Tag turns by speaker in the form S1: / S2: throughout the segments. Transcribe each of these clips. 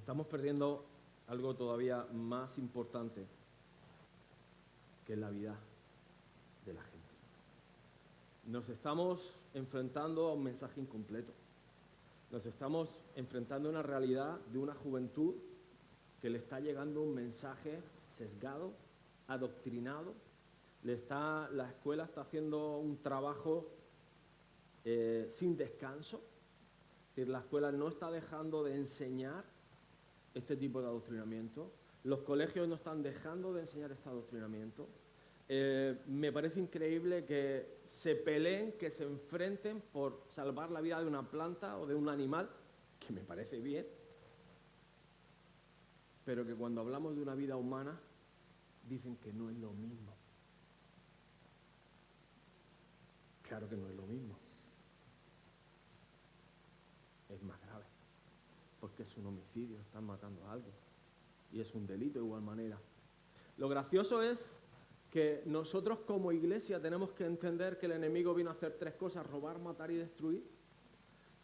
S1: estamos perdiendo algo todavía más importante, que es la vida de la gente. Nos estamos enfrentando a un mensaje incompleto. Nos estamos enfrentando a una realidad de una juventud que le está llegando un mensaje sesgado, adoctrinado. La escuela está haciendo un trabajo sin descanso. Es decir, la escuela no está dejando de enseñar este tipo de adoctrinamiento. Los colegios no están dejando de enseñar este adoctrinamiento. Me parece increíble que se peleen, que se enfrenten por salvar la vida de una planta o de un animal, que me parece bien, pero que cuando hablamos de una vida humana dicen que no es lo mismo. Claro que no es lo mismo. Es más grave, porque es un homicidio, están matando a alguien, y es un delito de igual manera. Lo gracioso es que nosotros como iglesia tenemos que entender que el enemigo vino a hacer tres cosas: robar, matar y destruir.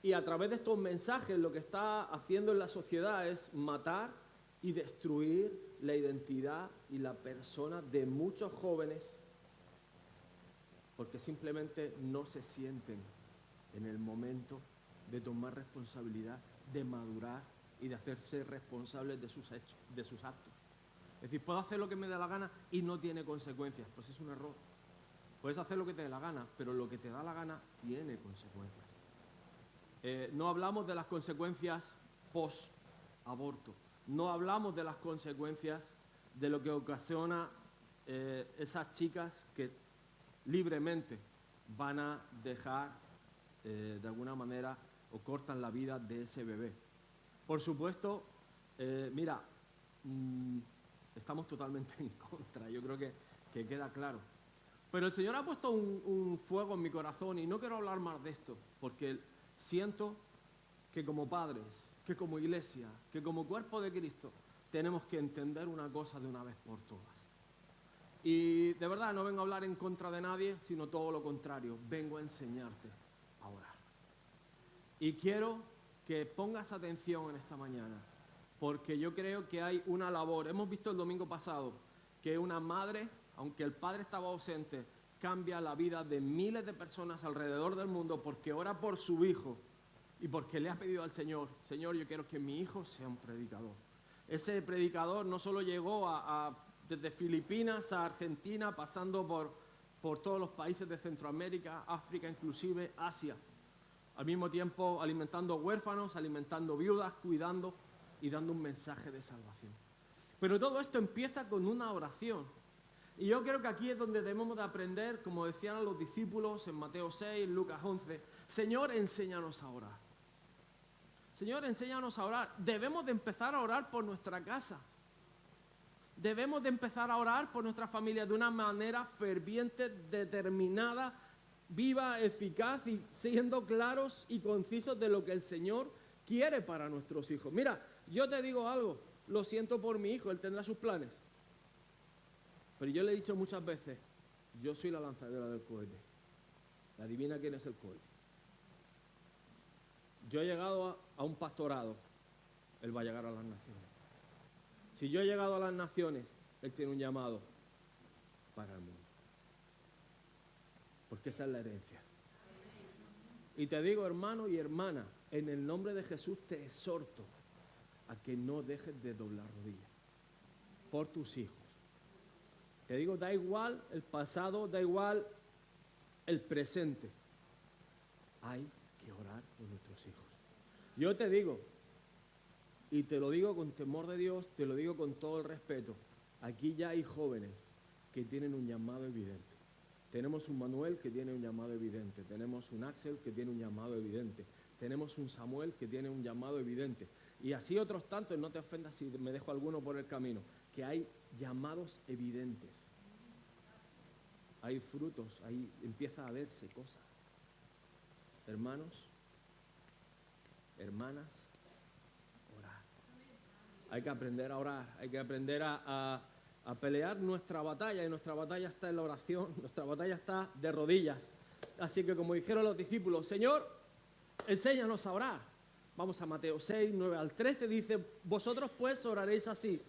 S1: Y a través de estos mensajes lo que está haciendo en la sociedad es matar y destruir la identidad y la persona de muchos jóvenes, porque simplemente no se sienten en el momento de tomar responsabilidad, de madurar y de hacerse responsables de sus hechos, de sus actos. Es decir, puedo hacer lo que me dé la gana y no tiene consecuencias. Pues es un error. Puedes hacer lo que te dé la gana, pero lo que te da la gana tiene consecuencias. No hablamos de las consecuencias post-aborto. No hablamos de las consecuencias de lo que ocasiona esas chicas que libremente van a dejar, de alguna manera, o cortan la vida de ese bebé. Por supuesto, estamos totalmente en contra, yo creo que queda claro. Pero el Señor ha puesto un fuego en mi corazón y no quiero hablar más de esto, porque siento que como padres, que como iglesia, que como cuerpo de Cristo, tenemos que entender una cosa de una vez por todas. Y de verdad no vengo a hablar en contra de nadie, sino todo lo contrario, vengo a enseñarte a orar. Y quiero que pongas atención en esta mañana, porque yo creo que hay una labor. Hemos visto el domingo pasado que una madre, aunque el padre estaba ausente, cambia la vida de miles de personas alrededor del mundo porque ora por su hijo y porque le ha pedido al Señor: Señor, yo quiero que mi hijo sea un predicador. Ese predicador no solo llegó desde Filipinas a Argentina, pasando por todos los países de Centroamérica, África, inclusive Asia. Al mismo tiempo alimentando huérfanos, alimentando viudas, cuidando y dando un mensaje de salvación. Pero todo esto empieza con una oración. Y yo creo que aquí es donde debemos de aprender, como decían a los discípulos en Mateo 6, Lucas 11, Señor, enséñanos a orar. Señor, enséñanos a orar. Debemos de empezar a orar por nuestra casa. Debemos de empezar a orar por nuestra familia de una manera ferviente, determinada, viva, eficaz y siendo claros y concisos de lo que el Señor quiere para nuestros hijos. Mira, yo te digo algo, lo siento por mi hijo, él tendrá sus planes. Pero yo le he dicho muchas veces, yo soy la lanzadera del cohete. Adivina quién es el cohete. Yo he llegado a un pastorado, él va a llegar a las naciones. Si yo he llegado a las naciones, él tiene un llamado para el mundo. Porque esa es la herencia. Y te digo, hermano y hermana, en el nombre de Jesús te exhorto a que no dejes de doblar rodillas por tus hijos. Te digo, da igual el pasado, da igual el presente. Hay que orar por nuestros hijos. Yo te digo, y te lo digo con temor de Dios, te lo digo con todo el respeto, aquí ya hay jóvenes que tienen un llamado evidente. Tenemos un Manuel que tiene un llamado evidente, tenemos un Axel que tiene un llamado evidente, tenemos un Samuel que tiene un llamado evidente, y así otros tantos, no te ofendas si me dejo alguno por el camino, que hay llamados evidentes. Hay frutos, ahí empieza a verse cosas. Hermanos, hermanas, orar. Hay que aprender a orar, hay que aprender a pelear nuestra batalla, y nuestra batalla está en la oración, nuestra batalla está de rodillas. Así que como dijeron los discípulos, Señor, enséñanos a orar. Vamos a Mateo 6, 9 al 13, dice, vosotros pues oraréis así,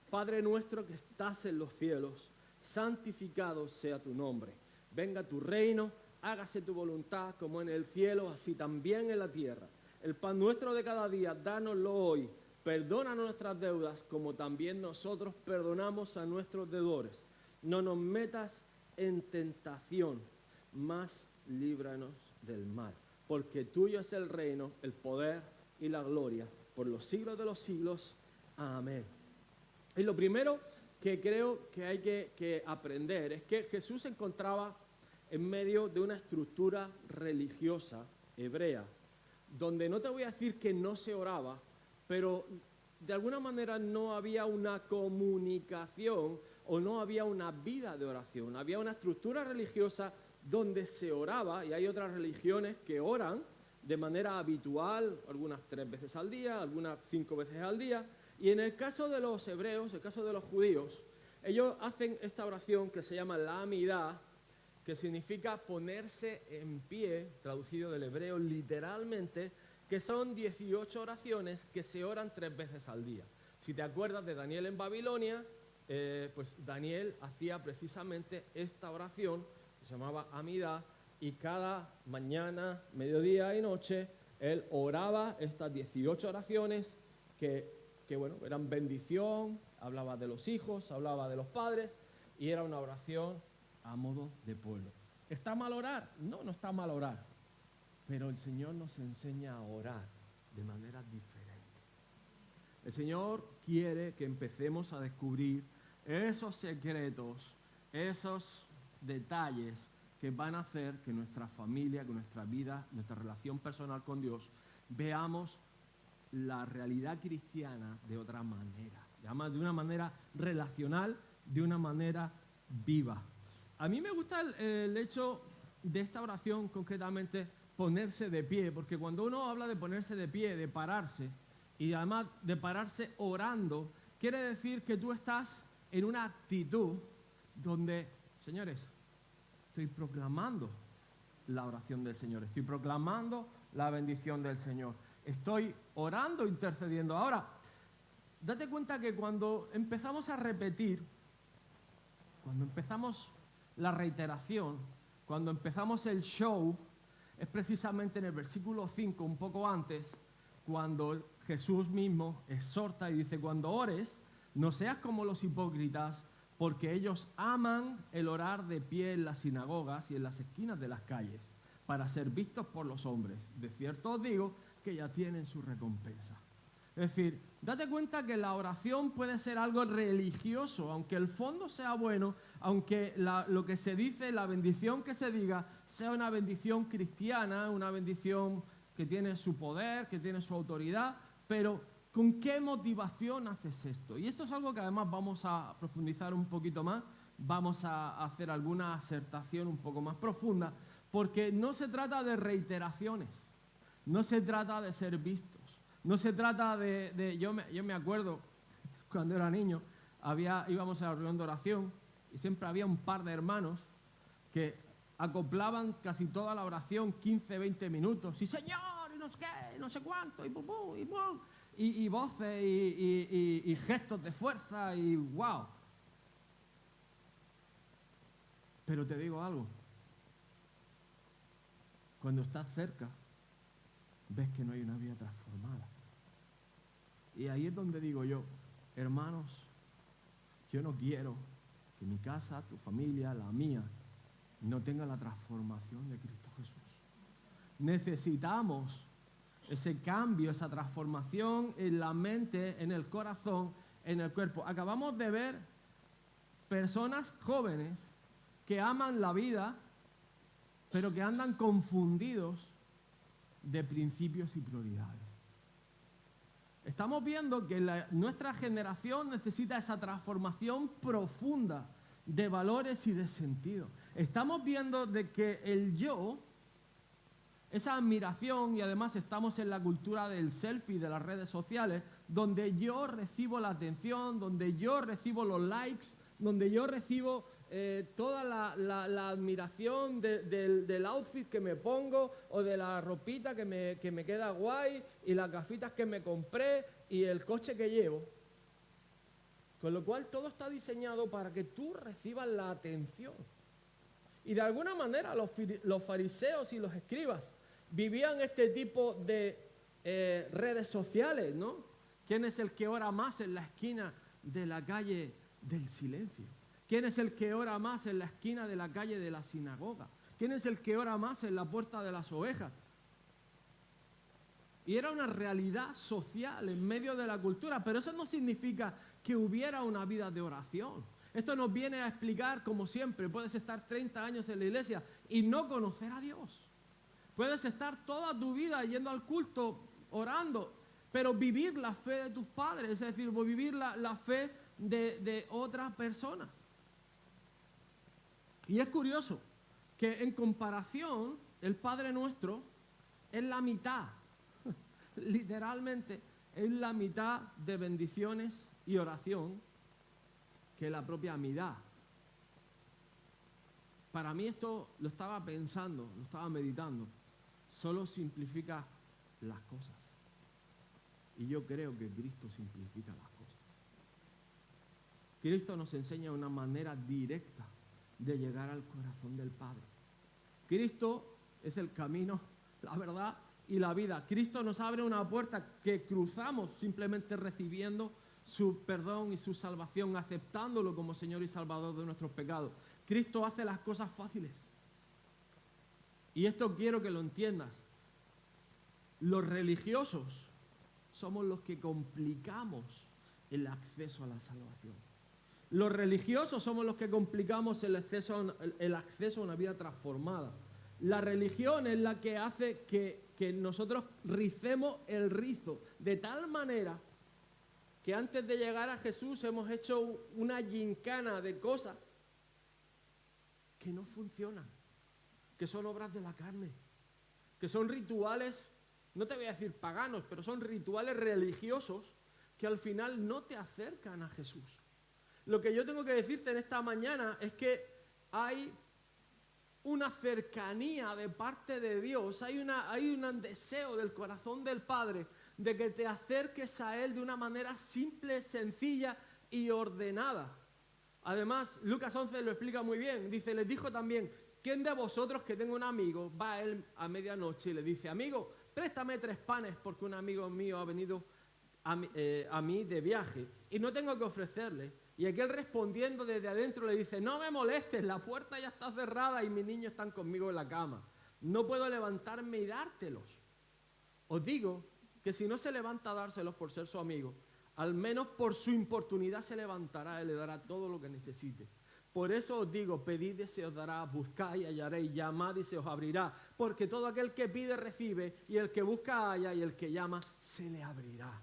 S1: Padre nuestro que estás en los cielos, santificado sea tu nombre, venga tu reino, hágase tu voluntad como en el cielo, así también en la tierra. El pan nuestro de cada día, dánoslo hoy, perdónanos nuestras deudas como también nosotros perdonamos a nuestros deudores. No nos metas en tentación, mas líbranos del mal, porque tuyo es el reino, el poder y la gloria, por los siglos de los siglos. Amén. Y lo primero que creo que hay que aprender es que Jesús se encontraba en medio de una estructura religiosa hebrea, donde no te voy a decir que no se oraba, pero de alguna manera no había una comunicación o no había una vida de oración. Había una estructura religiosa donde se oraba, y hay otras religiones que oran de manera habitual, algunas 3 veces al día, algunas 5 veces al día, y en el caso de los hebreos, el caso de los judíos, ellos hacen esta oración que se llama la Amidá, que significa ponerse en pie, traducido del hebreo literalmente, que son 18 oraciones que se oran 3 veces al día. Si te acuerdas de Daniel en Babilonia, pues Daniel hacía precisamente esta oración, que se llamaba Amidá, y cada mañana, mediodía y noche, él oraba estas 18 oraciones que bueno, eran bendición, hablaba de los hijos, hablaba de los padres, y era una oración a modo de pueblo. ¿Está mal orar? No, no está mal orar. Pero el Señor nos enseña a orar de manera diferente. El Señor quiere que empecemos a descubrir esos secretos, esos detalles que van a hacer que nuestra familia, que nuestra vida, nuestra relación personal con Dios, veamos la realidad cristiana de otra manera. Además, de una manera relacional, de una manera viva. A mí me gusta el hecho de esta oración, concretamente, ponerse de pie, porque cuando uno habla de ponerse de pie, de pararse, y además de pararse orando, quiere decir que tú estás en una actitud donde, señores, estoy proclamando la oración del Señor, estoy proclamando la bendición del Señor, estoy orando, intercediendo. Ahora, date cuenta que cuando empezamos a repetir, cuando empezamos la reiteración, cuando empezamos el show, es precisamente en el versículo 5, un poco antes, cuando Jesús mismo exhorta y dice, cuando ores, no seas como los hipócritas, porque ellos aman el orar de pie en las sinagogas y en las esquinas de las calles, para ser vistos por los hombres. De cierto os digo que ya tienen su recompensa. Es decir, date cuenta que la oración puede ser algo religioso, aunque el fondo sea bueno, aunque lo que se dice, la bendición que se diga, sea una bendición cristiana, una bendición que tiene su poder, que tiene su autoridad, pero ¿con qué motivación haces esto? Y esto es algo que además vamos a profundizar un poquito más, vamos a hacer alguna acertación un poco más profunda, porque no se trata de reiteraciones, no se trata de ser vistos. No se trata yo me acuerdo, cuando era niño, íbamos a la reunión de oración y siempre había un par de hermanos que acoplaban casi toda la oración, 15, 20 minutos, y Señor, y no sé qué, no sé cuánto, y pum, pum, y pum, y voces, y gestos de fuerza, y wow. Pero te digo algo, cuando estás cerca, ves que no hay una vida transformada. Y ahí es donde digo yo, hermanos, yo no quiero que mi casa, tu familia, la mía, no tenga la transformación de Cristo Jesús. Necesitamos ese cambio, esa transformación en la mente, en el corazón, en el cuerpo. Acabamos de ver personas jóvenes que aman la vida, pero que andan confundidos de principios y prioridades. Estamos viendo que nuestra generación necesita esa transformación profunda de valores y de sentido. Estamos viendo de que el yo, esa admiración, y además estamos en la cultura del selfie, de las redes sociales, donde yo recibo la atención, donde yo recibo los likes, donde yo recibo toda la admiración del outfit que me pongo o de la ropita que me queda guay y las gafitas que me compré y el coche que llevo. Con lo cual todo está diseñado para que tú recibas la atención. Y de alguna manera los fariseos y los escribas vivían este tipo de redes sociales, ¿no? ¿Quién es el que ora más en la esquina de la calle del silencio? ¿Quién es el que ora más en la esquina de la calle de la sinagoga? ¿Quién es el que ora más en la puerta de las ovejas? Y era una realidad social en medio de la cultura, pero eso no significa que hubiera una vida de oración. Esto nos viene a explicar, como siempre, puedes estar 30 años en la iglesia y no conocer a Dios. Puedes estar toda tu vida yendo al culto, orando, pero vivir la fe de tus padres, es decir, vivir la fe de otras personas. Y es curioso que en comparación, el Padre Nuestro es la mitad, literalmente, es la mitad de bendiciones y oración que la propia amidad. Para mí esto lo estaba pensando, lo estaba meditando, solo simplifica las cosas. Y yo creo que Cristo simplifica las cosas. Cristo nos enseña una manera directa de llegar al corazón del Padre. Cristo es el camino, la verdad y la vida. Cristo nos abre una puerta que cruzamos simplemente recibiendo su perdón y su salvación, aceptándolo como Señor y Salvador de nuestros pecados. Cristo hace las cosas fáciles. Y esto quiero que lo entiendas. Los religiosos somos los que complicamos el acceso a la salvación. Los religiosos somos los que complicamos el acceso a una vida transformada. La religión es la que hace que nosotros ricemos el rizo de tal manera que antes de llegar a Jesús hemos hecho una gincana de cosas que no funcionan, que son obras de la carne, que son rituales, no te voy a decir paganos, pero son rituales religiosos que al final no te acercan a Jesús. Lo que yo tengo que decirte en esta mañana es que hay una cercanía de parte de Dios, hay un deseo del corazón del Padre de que te acerques a Él de una manera simple, sencilla y ordenada. Además, Lucas 11 lo explica muy bien. Dice, les dijo también, ¿quién de vosotros que tenga un amigo va a él a medianoche y le dice, amigo, préstame 3 panes porque un amigo mío ha venido a mí de viaje y no tengo que ofrecerle? Y aquel respondiendo desde adentro le dice, no me molestes, la puerta ya está cerrada y mis niños están conmigo en la cama. No puedo levantarme y dártelos. Os digo que si no se levanta a dárselos por ser su amigo, al menos por su importunidad se levantará y le dará todo lo que necesite. Por eso os digo, pedid y se os dará, buscad y hallaréis, llamad y se os abrirá. Porque todo aquel que pide recibe, y el que busca halla, y el que llama se le abrirá.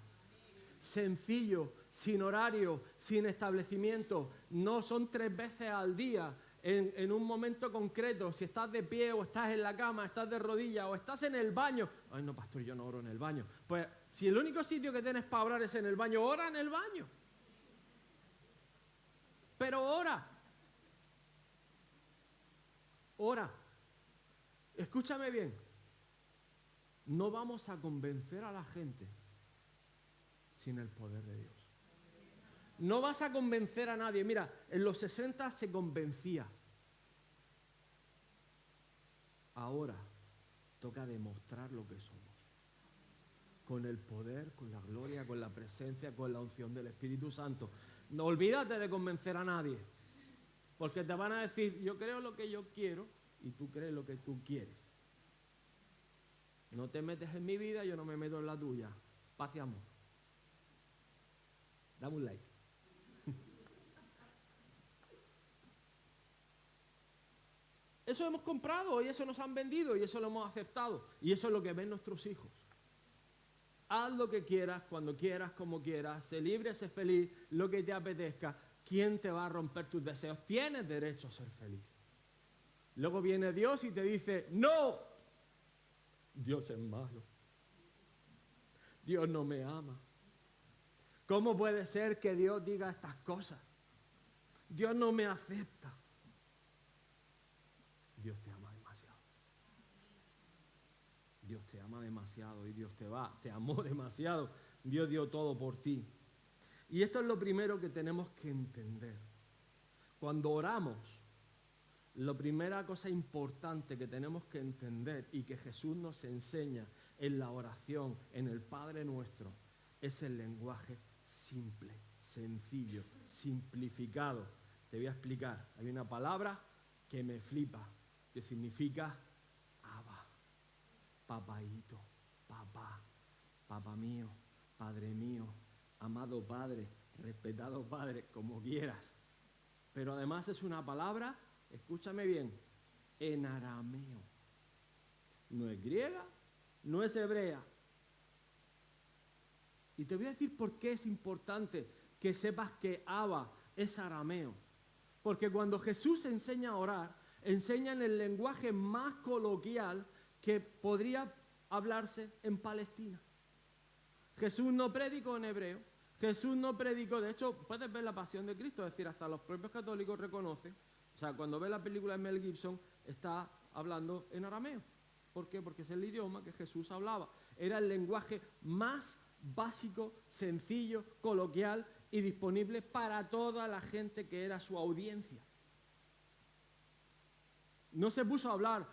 S1: Sencillo, sin horario, sin establecimiento. No son 3 veces al día, en un momento concreto. Si estás de pie o estás en la cama, estás de rodillas o estás en el baño. Ay, no, pastor, yo no oro en el baño. Pues si el único sitio que tienes para orar es en el baño, ora en el baño. Pero ora. Ora. Escúchame bien. No vamos a convencer a la gente sin el poder de Dios. No vas a convencer a nadie. Mira, en los 60 se convencía. Ahora toca demostrar lo que somos. Con el poder, con la gloria, con la presencia, con la unción del Espíritu Santo. No olvídate de convencer a nadie. Porque te van a decir, yo creo lo que yo quiero y tú crees lo que tú quieres. No te metes en mi vida, yo no me meto en la tuya. Paz y amor. Dame un like. Eso hemos comprado y eso nos han vendido y eso lo hemos aceptado. Y eso es lo que ven nuestros hijos. Haz lo que quieras, cuando quieras, como quieras. Sé libre, sé feliz, lo que te apetezca. ¿Quién te va a romper tus deseos? Tienes derecho a ser feliz. Luego viene Dios y te dice, ¡no! Dios es malo. Dios no me ama. ¿Cómo puede ser que Dios diga estas cosas? Dios no me acepta. demasiado y Dios te amó demasiado. Dios dio todo por ti. Y esto es lo primero que tenemos que entender. Cuando oramos, la primera cosa importante que tenemos que entender y que Jesús nos enseña en la oración, en el Padre Nuestro, es el lenguaje simple, sencillo, simplificado. Te voy a explicar. Hay una palabra que me flipa, que significa Abba, papaíto, papá, papá mío, padre mío, amado Padre, respetado Padre, como quieras. Pero además es una palabra, escúchame bien, en arameo. No es griega, no es hebrea. Y te voy a decir por qué es importante que sepas que Abba es arameo. Porque cuando Jesús enseña a orar, enseña en el lenguaje más coloquial que podría hablarse en Palestina. Jesús no predicó en hebreo. Jesús no predicó, de hecho, puedes ver la pasión de Cristo, es decir, hasta los propios católicos reconocen, o sea, cuando ves la película de Mel Gibson, está hablando en arameo. ¿Por qué? Porque es el idioma que Jesús hablaba. Era el lenguaje más básico, sencillo, coloquial y disponible para toda la gente que era su audiencia. No se puso a hablar,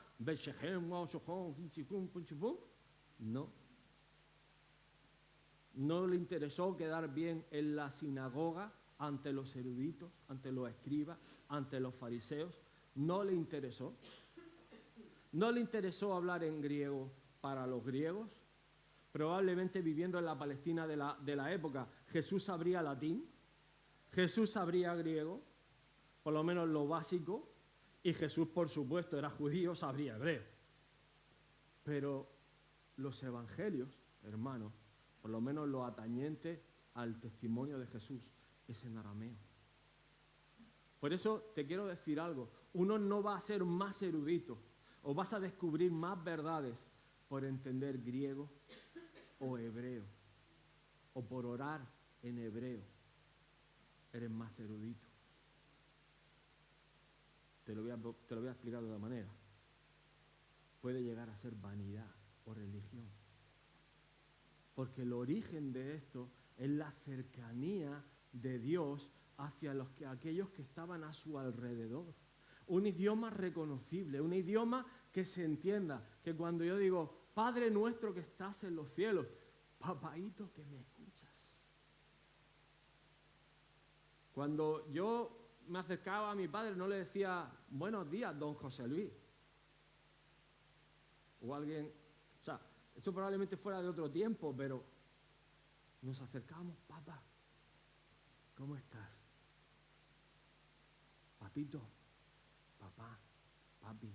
S1: no. No le interesó quedar bien en la sinagoga ante los eruditos, ante los escribas, ante los fariseos. No le interesó. No le interesó hablar en griego para los griegos. Probablemente viviendo en la Palestina de la época, Jesús sabría latín, Jesús sabría griego, por lo menos lo básico, y Jesús, por supuesto, era judío, sabría hebreo. Pero los evangelios, hermanos, por lo menos lo atañente al testimonio de Jesús, es en arameo. Por eso te quiero decir algo, uno no va a ser más erudito o vas a descubrir más verdades por entender griego o hebreo o por orar en hebreo. Eres más erudito. Te lo voy a explicar de otra manera. Puede llegar a ser vanidad o religión. Porque el origen de esto es la cercanía de Dios hacia aquellos que estaban a su alrededor. Un idioma reconocible, un idioma que se entienda, que cuando yo digo, Padre nuestro que estás en los cielos, papaíto que me escuchas. Cuando yo me acercaba a mi padre no le decía, buenos días, don José Luis. O alguien, o sea, esto probablemente fuera de otro tiempo, pero nos acercamos, papá, ¿cómo estás? Papito, papá, papi.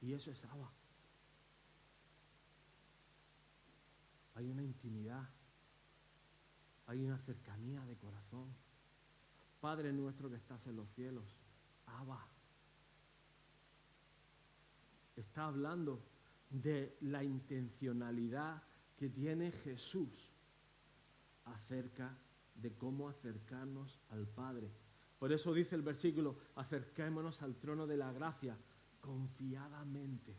S1: Y eso es Abba. Hay una intimidad, hay una cercanía de corazón. Padre nuestro que estás en los cielos, Abba. Está hablando de la intencionalidad que tiene Jesús acerca de cómo acercarnos al Padre. Por eso dice el versículo, acerquémonos al trono de la gracia confiadamente.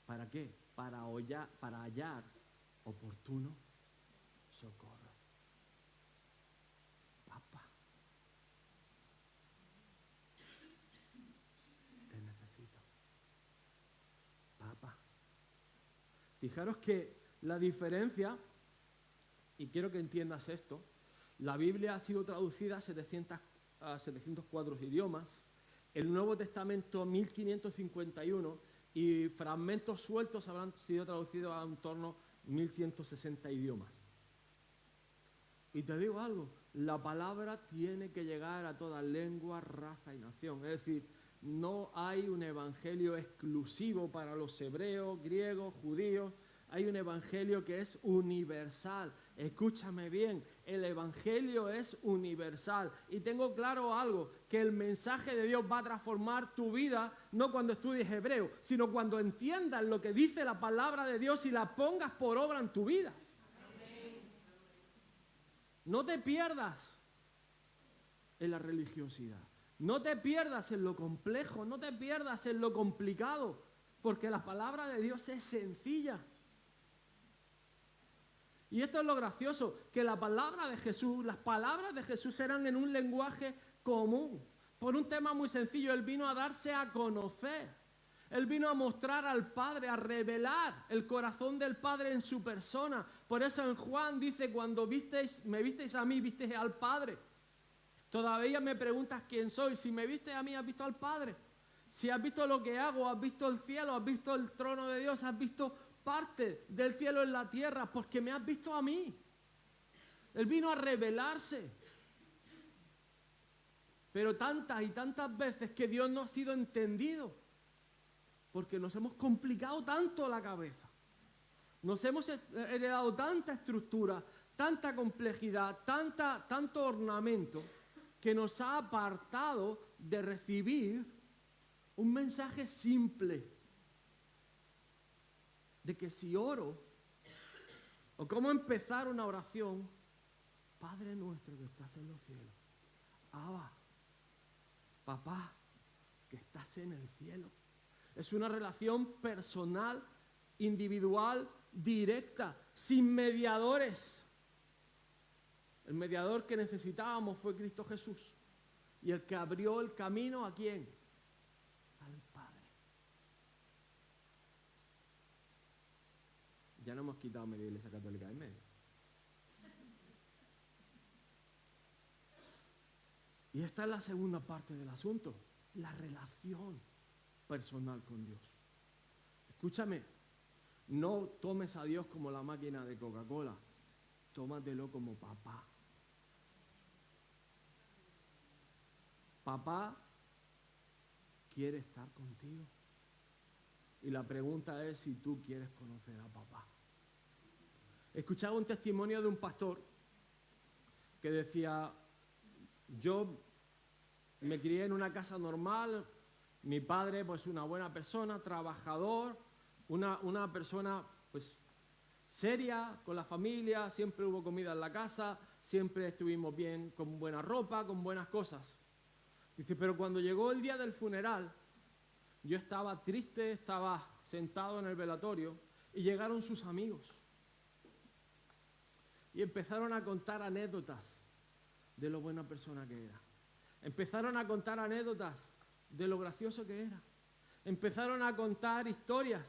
S1: ¿Para qué? Para hallar oportuno socorro. Papá, te necesito. Papá. Fijaros que la diferencia, y quiero que entiendas esto, la Biblia ha sido traducida a 704 idiomas, el Nuevo Testamento 1551 y fragmentos sueltos habrán sido traducidos a en torno a 1160 idiomas. Y te digo algo, la palabra tiene que llegar a toda lengua, raza y nación. Es decir, no hay un evangelio exclusivo para los hebreos, griegos, judíos. Hay un evangelio que es universal. Escúchame bien, el evangelio es universal. Y tengo claro algo, que el mensaje de Dios va a transformar tu vida, no cuando estudies hebreo, sino cuando entiendas lo que dice la palabra de Dios y la pongas por obra en tu vida. No te pierdas en la religiosidad. No te pierdas en lo complejo, no te pierdas en lo complicado. porque la palabra de Dios es sencilla. Y esto es lo gracioso, que la palabra de Jesús, las palabras de Jesús eran en un lenguaje común, por un tema muy sencillo. Él vino a darse a conocer, Él vino a mostrar al Padre, a revelar el corazón del Padre en su persona. Por eso en Juan dice, cuando me visteis a mí, visteis al Padre. Todavía me preguntas quién soy. Si me viste a mí, has visto al Padre. Si has visto lo que hago, has visto el cielo, has visto el trono de Dios, has visto parte del cielo en la tierra, porque me has visto a mí. Él vino a revelarse. Pero tantas y tantas veces que Dios no ha sido entendido, porque nos hemos complicado tanto la cabeza. Nos hemos heredado tanta estructura, tanta complejidad, tanto ornamento, que nos ha apartado de recibir un mensaje simple de que si oro, o cómo empezar una oración: Padre nuestro que estás en los cielos, Abba, papá, que estás en el cielo. Es una relación personal, individual, directa, sin mediadores. El mediador que necesitábamos fue Cristo Jesús. Y el que abrió el camino, ¿a quién? Al Padre. Ya no hemos quitado media Iglesia Católica en medio. Y esta es la segunda parte del asunto, la relación personal con Dios. Escúchame, no tomes a Dios como la máquina de Coca-Cola, tómatelo como papá. Papá quiere estar contigo. Y la pregunta es si tú quieres conocer a papá. Escuchaba un testimonio de un pastor que decía: yo me crié en una casa normal, mi padre pues una buena persona, trabajador, una persona pues seria con la familia, siempre hubo comida en la casa, siempre estuvimos bien, con buena ropa, con buenas cosas. Dice, pero cuando llegó el día del funeral, yo estaba triste, estaba sentado en el velatorio y llegaron sus amigos y empezaron a contar anécdotas de lo buena persona que era. Empezaron a contar anécdotas de lo gracioso que era. Empezaron a contar historias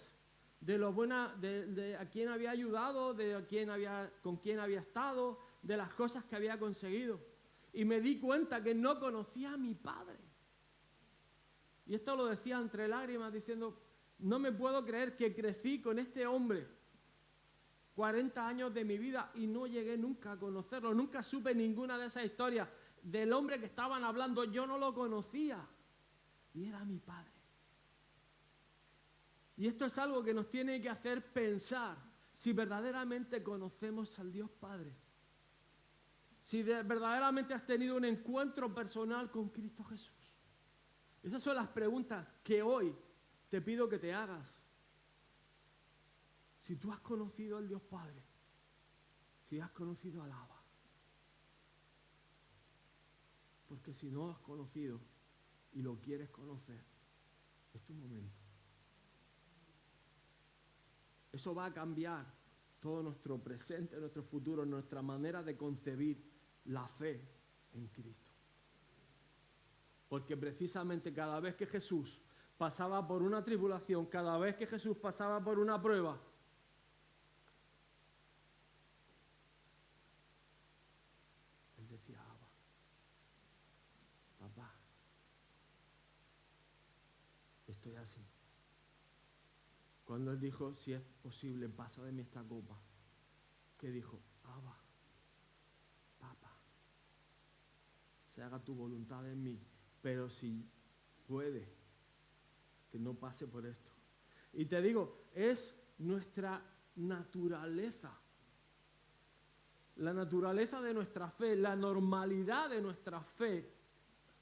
S1: de lo buena, de a quién había ayudado, con quién había estado, de las cosas que había conseguido. Y me di cuenta que no conocía a mi padre. Y esto lo decía entre lágrimas, diciendo, no me puedo creer que crecí con este hombre 40 años de mi vida y no llegué nunca a conocerlo. Nunca supe ninguna de esas historias del hombre que estaban hablando. Yo no lo conocía. Y era mi padre. Y esto es algo que nos tiene que hacer pensar si verdaderamente conocemos al Dios Padre. Si verdaderamente has tenido un encuentro personal con Cristo Jesús. Esas son las preguntas que hoy te pido que te hagas. Si tú has conocido al Dios Padre, si has conocido al Abba. Porque si no lo has conocido y lo quieres conocer, es tu momento. Eso va a cambiar todo nuestro presente, nuestro futuro, nuestra manera de concebir la fe en Cristo. Porque precisamente cada vez que Jesús pasaba por una tribulación, cada vez que Jesús pasaba por una prueba, Él decía, Abba, papá, estoy así. Cuando Él dijo, si es posible, pasa de mí esta copa, ¿qué dijo? Abba, papá, se haga tu voluntad en mí, pero si puede, que no pase por esto. Y te digo, es nuestra naturaleza, la naturaleza de nuestra fe, la normalidad de nuestra fe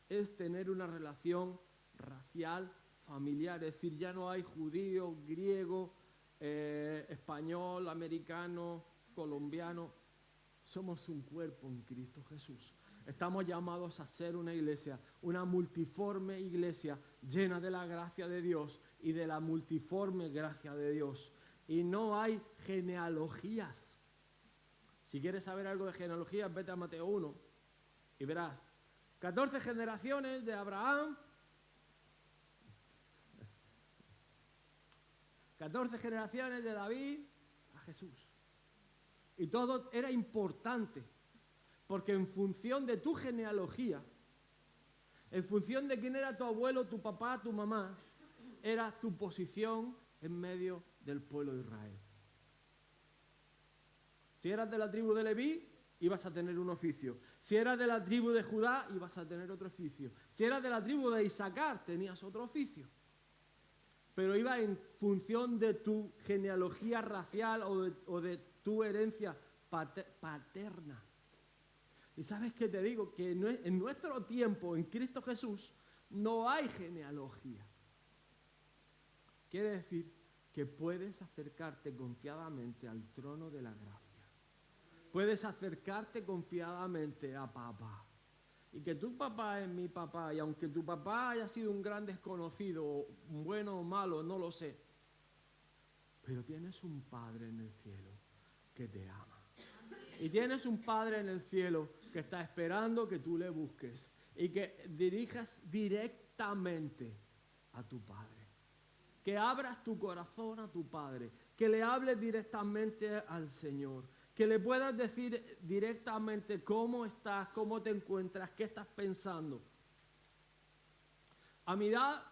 S1: es tener una relación racial, familiar, es decir, ya no hay judío, griego, español, americano, colombiano, somos un cuerpo en Cristo Jesús. Estamos llamados a ser una iglesia, una multiforme iglesia llena de la gracia de Dios, y de la multiforme gracia de Dios. Y no hay genealogías. Si quieres saber algo de genealogías, vete a Mateo 1 y verás 14 generaciones de Abraham, 14 generaciones de David a Jesús. Y todo era importante, porque en función de tu genealogía, en función de quién era tu abuelo, tu papá, tu mamá, era tu posición en medio del pueblo de Israel. Si eras de la tribu de Leví, ibas a tener un oficio. Si eras de la tribu de Judá, ibas a tener otro oficio. Si eras de la tribu de Isaacar, tenías otro oficio. Pero iba en función de tu genealogía racial o de tu herencia paterna. Y ¿sabes qué te digo? Que en nuestro tiempo, en Cristo Jesús, no hay genealogía. Quiere decir que puedes acercarte confiadamente al trono de la gracia. Puedes acercarte confiadamente a papá. Y que tu papá es mi papá, y aunque tu papá haya sido un gran desconocido, bueno o malo, no lo sé, pero tienes un Padre en el cielo que te ama. Y tienes un Padre en el cielo que está esperando que tú le busques y que dirijas directamente a tu Padre. Que abras tu corazón a tu Padre, que le hables directamente al Señor, que le puedas decir directamente cómo estás, cómo te encuentras, qué estás pensando. A mi edad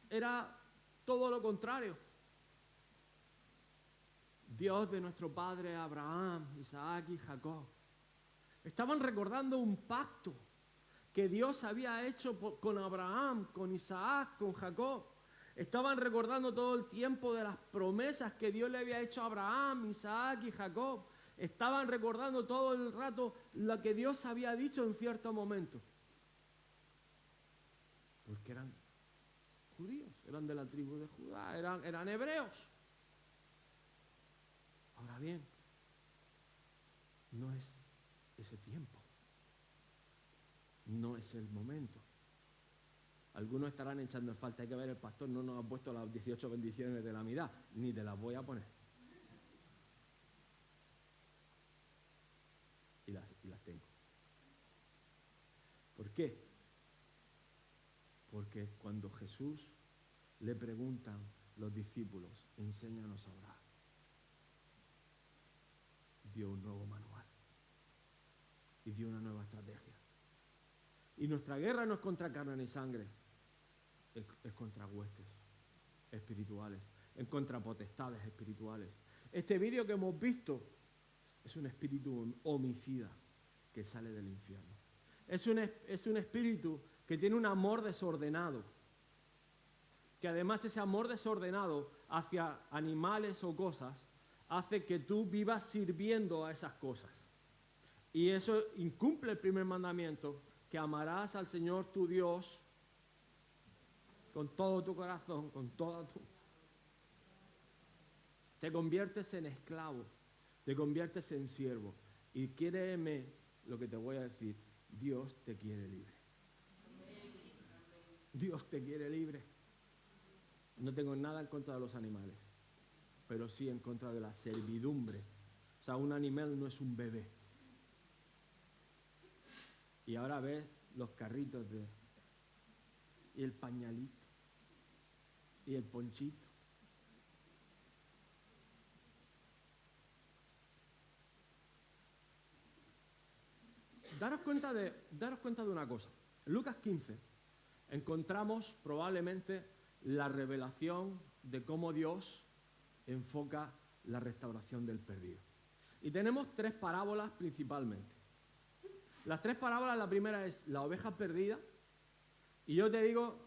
S1: era todo lo contrario. Dios de nuestro padre Abraham, Isaac y Jacob estaban recordando un pacto que Dios había hecho con Abraham, con Isaac, con Jacob. Estaban recordando todo el tiempo de las promesas que Dios le había hecho a Abraham, Isaac y Jacob. Estaban recordando todo el rato lo que Dios había dicho en cierto momento. Porque eran judíos, eran de la tribu de Judá, eran hebreos. Ahora bien, no es ese tiempo. No es el momento. Algunos estarán echando en falta, hay que ver, el pastor no nos ha puesto las 18 bendiciones de la mitad, ni te las voy a poner. Y las tengo. ¿Por qué? Porque cuando Jesús le preguntan los discípulos, enséñanos a orar, dio un nuevo manual y dio una nueva estrategia. Y nuestra guerra no es contra carne ni sangre, es contra huestes espirituales, es contra potestades espirituales. Este vídeo que hemos visto es un espíritu homicida que sale del infierno. Es un espíritu que tiene un amor desordenado, que además ese amor desordenado hacia animales o cosas hace que tú vivas sirviendo a esas cosas. Y eso incumple el primer mandamiento, que amarás al Señor tu Dios con todo tu corazón, con toda tu... Te conviertes en esclavo, te conviertes en siervo. Y créeme lo que te voy a decir, Dios te quiere libre. Dios te quiere libre. No tengo nada en contra de los animales, pero sí en contra de la servidumbre. O sea, un animal no es un bebé. Y ahora ves los carritos y el pañalito y el ponchito. Daros cuenta de una cosa. En Lucas 15 encontramos probablemente la revelación de cómo Dios enfoca la restauración del perdido. Y tenemos 3 parábolas principalmente. Las 3 parábolas, la primera es la oveja perdida. Y yo te digo,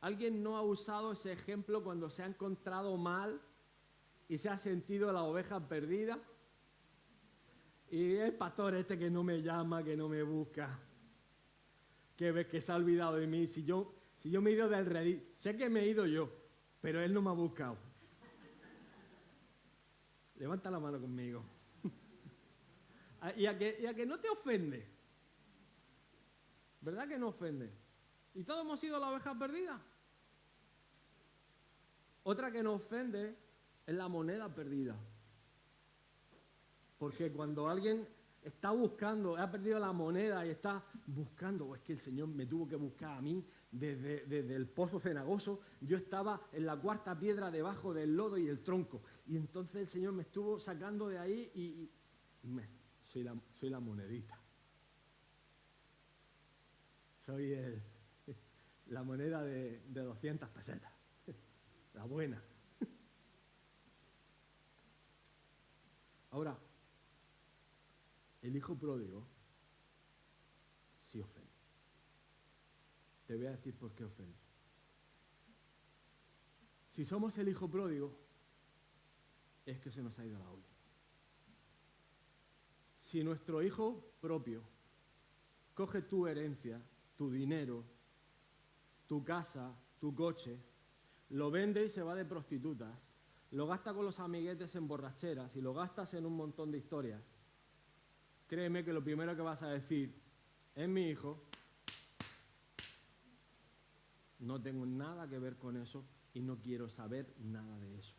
S1: ¿alguien no ha usado ese ejemplo cuando se ha encontrado mal y se ha sentido la oveja perdida? Y el pastor este que no me llama, que no me busca, que ves que se ha olvidado de mí. Si yo me he ido del redil, sé que me he ido yo, pero él no me ha buscado. Levanta la mano conmigo. Y a que no te ofende. ¿Verdad que no ofende? ¿Y todos hemos sido la oveja perdida? Otra que nos ofende es la moneda perdida. Porque cuando alguien está buscando, ha perdido la moneda y está buscando, o es que el Señor me tuvo que buscar a mí desde el pozo cenagoso, yo estaba en la cuarta piedra debajo del lodo y el tronco, y entonces el Señor me estuvo sacando de ahí y soy la monedita. Soy la moneda de 200 pesetas, la buena. Ahora, el hijo pródigo sí ofende. Te voy a decir por qué ofende. Si somos el hijo pródigo, es que se nos ha ido la olla. Si nuestro hijo propio coge tu herencia, tu dinero, tu casa, tu coche, lo vende y se va de prostitutas, lo gasta con los amiguetes en borracheras y lo gastas en un montón de historias, créeme que lo primero que vas a decir es mi hijo, no tengo nada que ver con eso y no quiero saber nada de eso.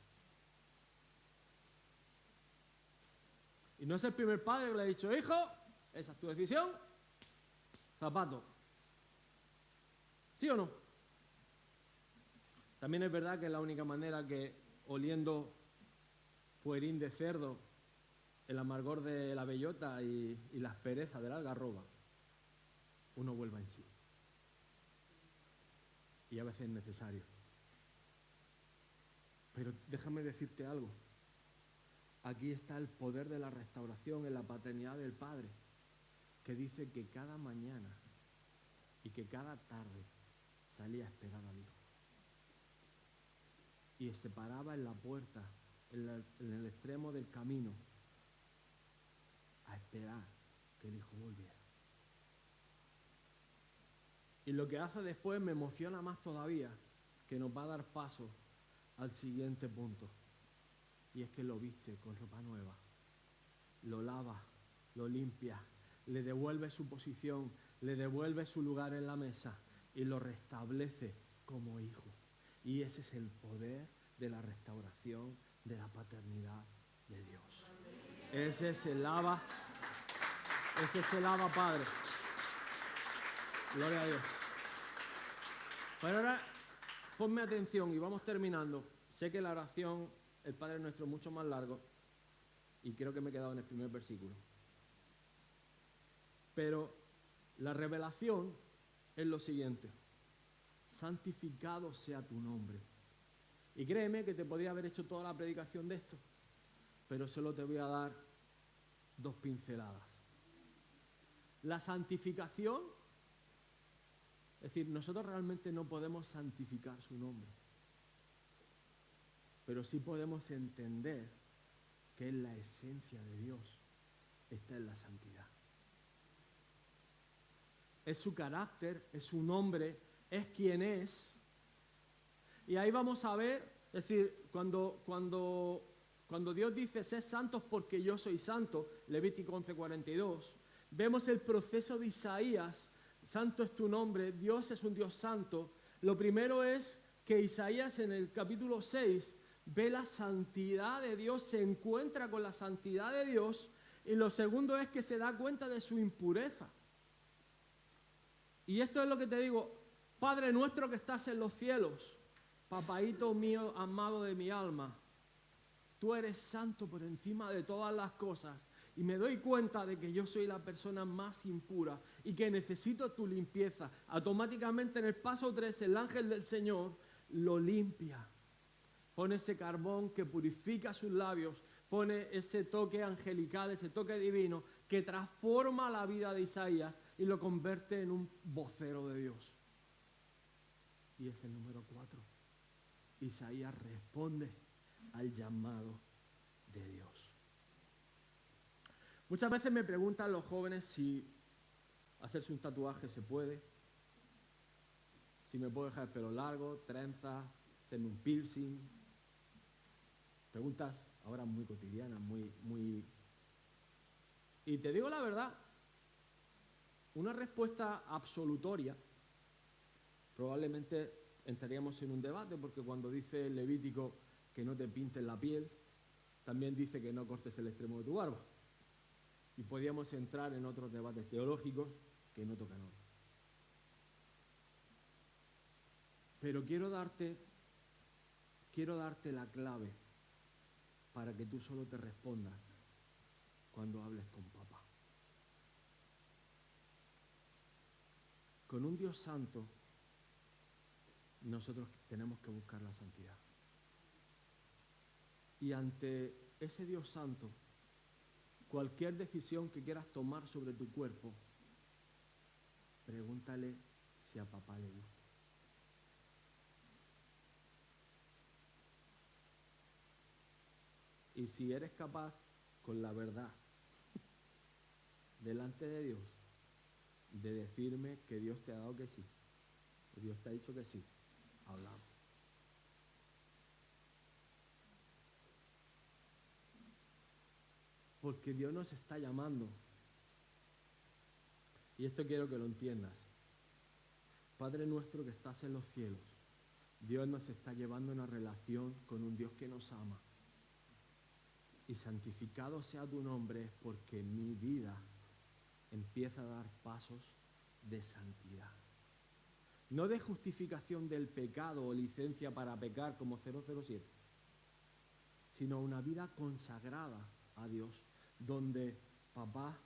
S1: Y no es el primer padre que le ha dicho, hijo, esa es tu decisión, zapato. ¿Sí o no? También es verdad que es la única manera que, oliendo puerín de cerdo, el amargor de la bellota y la aspereza de la algarroba, uno vuelva en sí. Y a veces es necesario. Pero déjame decirte algo. Aquí está el poder de la restauración en la paternidad del Padre, que dice que cada mañana y que cada tarde salía a esperar al Hijo. Y se paraba en la puerta, en el extremo del camino, a esperar que el Hijo volviera. Y lo que hace después me emociona más todavía, que nos va a dar paso al siguiente punto. Y es que lo viste con ropa nueva, lo lava, lo limpia, le devuelve su posición, le devuelve su lugar en la mesa y lo restablece como hijo. Y ese es el poder de la restauración de la paternidad de Dios. Ese se lava Padre. Gloria a Dios. Pero ahora ponme atención y vamos terminando. Sé que la oración, el Padre Nuestro, es mucho más largo y creo que me he quedado en el primer versículo. Pero la revelación es lo siguiente: santificado sea tu nombre. Y créeme que te podría haber hecho toda la predicación de esto, pero solo te voy a dar 2 pinceladas. La santificación, es decir, nosotros realmente no podemos santificar su nombre, pero sí podemos entender que es la esencia de Dios, está en la santidad. Es su carácter, es su nombre, es quien es. Y ahí vamos a ver, es decir, cuando Dios dice, sed santos porque yo soy santo, Levítico 11:42, vemos el proceso de Isaías, santo es tu nombre, Dios es un Dios santo. Lo primero es que Isaías en el capítulo 6 ve la santidad de Dios, se encuentra con la santidad de Dios, y lo segundo es que se da cuenta de su impureza. Y esto es lo que te digo, Padre nuestro que estás en los cielos, papaíto mío amado de mi alma, tú eres santo por encima de todas las cosas, y me doy cuenta de que yo soy la persona más impura y que necesito tu limpieza. Automáticamente en el paso 3 el ángel del Señor lo limpia, pone ese carbón que purifica sus labios, pone ese toque angelical, ese toque divino que transforma la vida de Isaías y lo convierte en un vocero de Dios. Y es el número 4. Isaías responde al llamado de Dios. Muchas veces me preguntan los jóvenes si hacerse un tatuaje se puede, si me puedo dejar el pelo largo, trenza, hacerme un piercing. Preguntas ahora muy cotidianas, muy... Y te digo la verdad, una respuesta absolutoria probablemente entraríamos en un debate, porque cuando dice el Levítico que no te pintes la piel, también dice que no cortes el extremo de tu barba. Y podríamos entrar en otros debates teológicos que no tocan hoy. Pero quiero darte la clave para que tú solo te respondas cuando hables con papá. Con un Dios santo, nosotros tenemos que buscar la santidad. Y ante ese Dios santo, cualquier decisión que quieras tomar sobre tu cuerpo, pregúntale si a papá le gusta. Y si eres capaz, con la verdad, delante de Dios, de decirme que Dios te ha dado que sí, que Dios te ha dicho que sí, hablamos. Porque Dios nos está llamando. Y esto quiero que lo entiendas. Padre nuestro que estás en los cielos, Dios nos está llevando a una relación con un Dios que nos ama. Y santificado sea tu nombre, porque mi vida empieza a dar pasos de santidad. No de justificación del pecado o licencia para pecar como 007, sino una vida consagrada a Dios, donde papá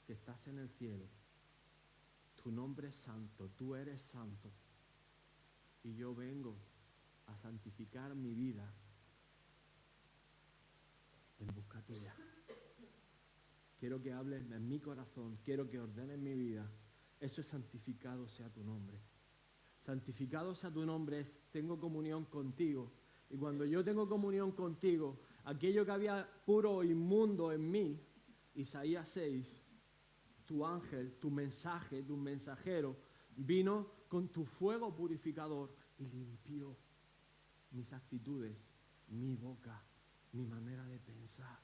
S1: que estás en el cielo, tu nombre es santo, tú eres santo, y yo vengo a santificar mi vida en busca tuya. Quiero que hables en mi corazón, quiero que ordenes mi vida. Eso es santificado sea tu nombre. Santificado sea tu nombre es, tengo comunión contigo. Y cuando yo tengo comunión contigo, aquello que había puro o inmundo en mí, Isaías 6, tu ángel, tu mensaje, tu mensajero, vino con tu fuego purificador y limpió mis actitudes, mi boca, mi manera de pensar,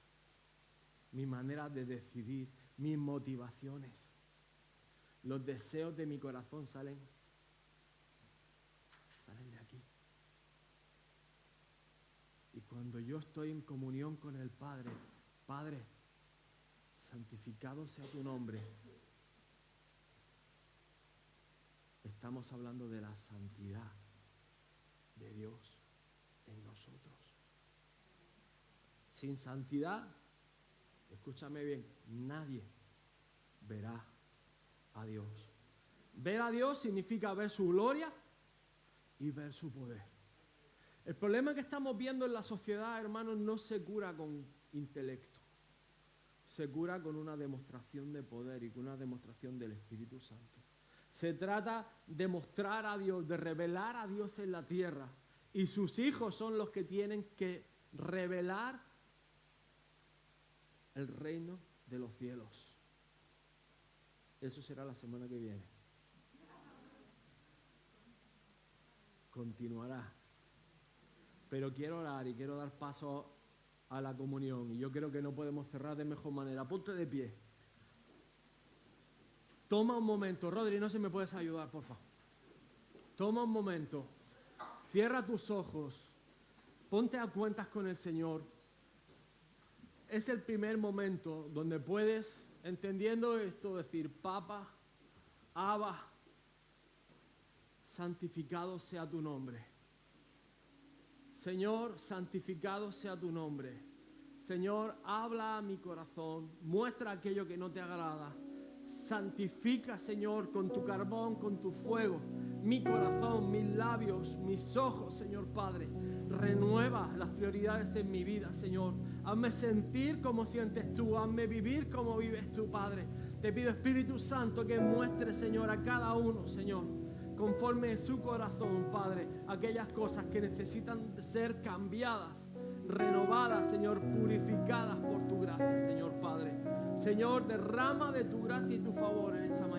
S1: mi manera de decidir, mis motivaciones. Los deseos de mi corazón salen de aquí. Y cuando yo estoy en comunión con el Padre, Padre, santificado sea tu nombre. Estamos hablando de la santidad de Dios en nosotros. Sin santidad, escúchame bien, nadie verá a Dios. Ver a Dios significa ver su gloria y ver su poder. El problema que estamos viendo en la sociedad, hermanos, no se cura con intelecto. Se cura con una demostración de poder y con una demostración del Espíritu Santo. Se trata de mostrar a Dios, de revelar a Dios en la tierra. Y sus hijos son los que tienen que revelar el reino de los cielos. Eso será la semana que viene. Continuará. Pero quiero orar y quiero dar paso a la comunión. Y yo creo que no podemos cerrar de mejor manera. Ponte de pie. Toma un momento. Rodri, no sé si me puedes ayudar, por favor. Toma un momento. Cierra tus ojos. Ponte a cuentas con el Señor. Es el primer momento donde puedes, entendiendo esto, decir, Papa, Abba, santificado sea tu nombre. Señor, santificado sea tu nombre. Señor, habla a mi corazón, muestra aquello que no te agrada. Santifica, Señor, con tu carbón, con tu fuego, mi corazón, mis labios, mis ojos, Señor Padre. Renueva las prioridades en mi vida, Señor. Hazme sentir como sientes tú, hazme vivir como vives tú, Padre. Te pido, Espíritu Santo, que muestre, Señor, a cada uno, Señor, conforme en su corazón, Padre, aquellas cosas que necesitan ser cambiadas, renovadas, Señor, purificadas por tu gracia, Señor Padre. Señor, derrama de tu gracia y tu favor en esta mañana.